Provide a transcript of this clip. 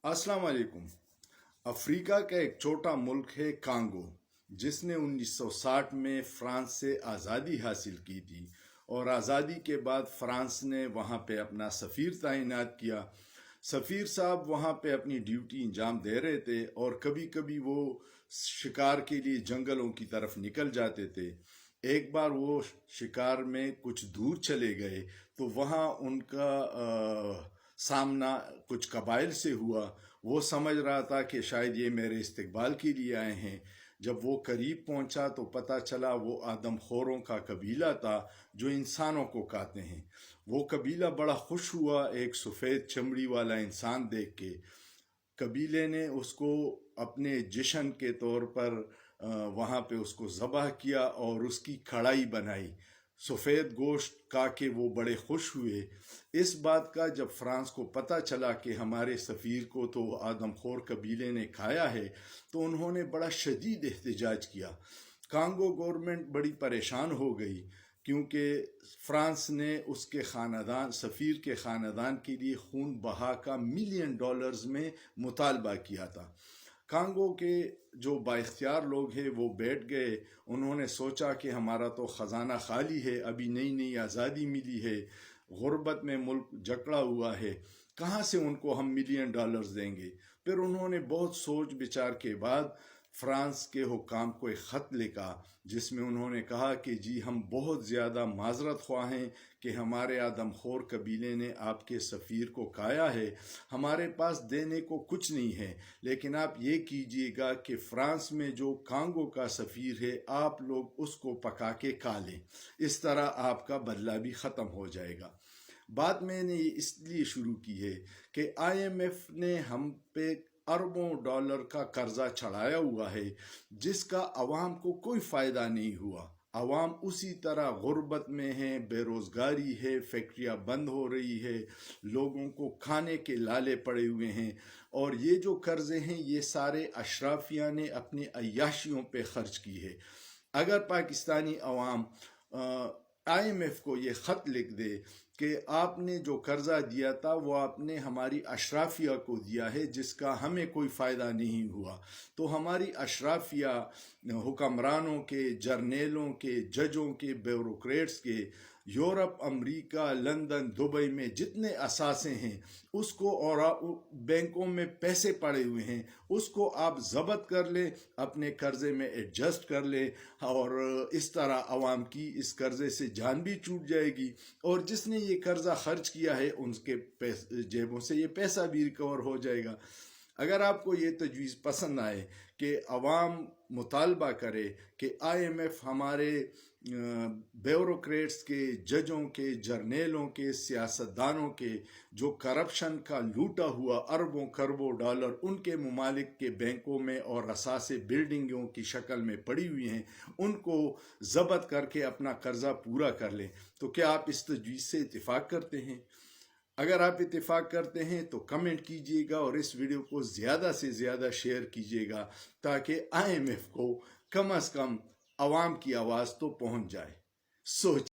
अस्सलाम वालेकुम। अफ्रीका का एक छोटा मुल्क है कांगो, जिसने 1960 में फ्रांस से आज़ादी हासिल की थी और आज़ादी के बाद फ्रांस ने वहाँ पे अपना सफ़ीर तैनात किया। सफ़ीर साहब वहाँ पे अपनी ड्यूटी अंजाम दे रहे थे और कभी कभी वो शिकार के लिए जंगलों की तरफ निकल जाते थे। एक बार वो शिकार में कुछ दूर चले गए तो वहाँ उनका सामना कुछ कबाइल से हुआ। वो समझ रहा था कि शायद ये मेरे इस्तकबाल के लिए आए हैं। जब वो करीब पहुंचा तो पता चला वो आदमखोरों का कबीला था जो इंसानों को खाते हैं। वो कबीला बड़ा खुश हुआ एक सफ़ेद चमड़ी वाला इंसान देख के। कबीले ने उसको अपने जश्न के तौर पर वहाँ पे उसको ज़बह किया और उसकी कढ़ाई बनाई। सफ़ेद गोश्त खा के वो बड़े खुश हुए। इस बात का जब फ्रांस को पता चला कि हमारे सफ़ीर को तो आदमखोर कबीले ने खाया है, तो उन्होंने बड़ा शदीद एहतजाज किया। कांगो गवर्नमेंट बड़ी परेशान हो गई क्योंकि फ्रांस ने उसके ख़ानदान सफ़ीर के ख़ानदान के लिए खून बहा का $1 मिलियन में मुतालबा किया था। कांगो के जो बाइख्तियार लोग हैं वो बैठ गए। उन्होंने सोचा कि हमारा तो ख़जाना खाली है, अभी नई नई आज़ादी मिली है, गुर्बत में मुल्क जकड़ा हुआ है, कहाँ से उनको हम $1 मिलियन देंगे। फिर उन्होंने बहुत सोच विचार के बाद फ्रांस के हुकाम को एक ख़त लिखा जिसमें उन्होंने कहा कि जी हम बहुत ज़्यादा माजरत ख्वाह हैं कि हमारे आदमखोर कबीले ने आपके सफ़ीर को खाया है। हमारे पास देने को कुछ नहीं है, लेकिन आप ये कीजिएगा कि फ्रांस में जो कांगो का सफ़ीर है आप लोग उसको पका के खा लें। इस तरह आपका बदला भी ख़त्म हो जाएगा। बात मैंने ये इसलिए शुरू की है कि IMF ने हम पे अरबों डॉलर का कर्जा चढ़ाया हुआ है जिसका अवाम को कोई फ़ायदा नहीं हुआ। अवाम उसी तरह गुर्बत में है, बेरोज़गारी है, फैक्ट्रियाँ बंद हो रही है, लोगों को खाने के लाले पड़े हुए हैं। और ये जो कर्ज़े हैं ये सारे अशराफिया ने अपनी अय्याशियों पे ख़र्च की है। अगर पाकिस्तानी अवाम IMF को ये ख़त लिख दे कि आपने जो कर्जा दिया था वो आपने हमारी अशराफिया को दिया है जिसका हमें कोई फ़ायदा नहीं हुआ, तो हमारी अशराफिया हुक्मरानों के, जर्नेलों के, जजों के, ब्यूरोक्रेट्स के, यूरोप, अमेरिका, लंदन, दुबई में जितने असासे हैं उसको और बैंकों में पैसे पड़े हुए हैं उसको आप ज़ब्त कर लें, अपने कर्ज़े में एडजस्ट कर लें और इस तरह आवाम की इस कर्ज़े से जान भी छूट जाएगी और जिसने ये कर्ज़ा खर्च किया है उनके जेबों से ये पैसा भी रिकवर हो जाएगा। अगर आपको ये तजवीज़ पसंद आए कि अवाम मुतालबा करे कि IMF हमारे ब्यूरोक्रेट्स के, जजों के, जर्नेलों के, सियासतदानों के जो करप्शन का लूटा हुआ अरबों खरबों डॉलर उनके ममालिक के बैंकों में और असासे बिल्डिंगों की शक्ल में पड़ी हुई हैं उनको ज़ब्त करके अपना कर्जा पूरा कर लें, तो क्या आप इस तजवीज़ से इत्तेफाक करते हैं? अगर आप इत्तेफाक करते हैं तो कमेंट कीजिएगा और इस वीडियो को ज़्यादा से ज़्यादा शेयर कीजिएगा ताकि IMF को कम अज़ कम आवाम की आवाज़ तो पहुंच जाए। सोच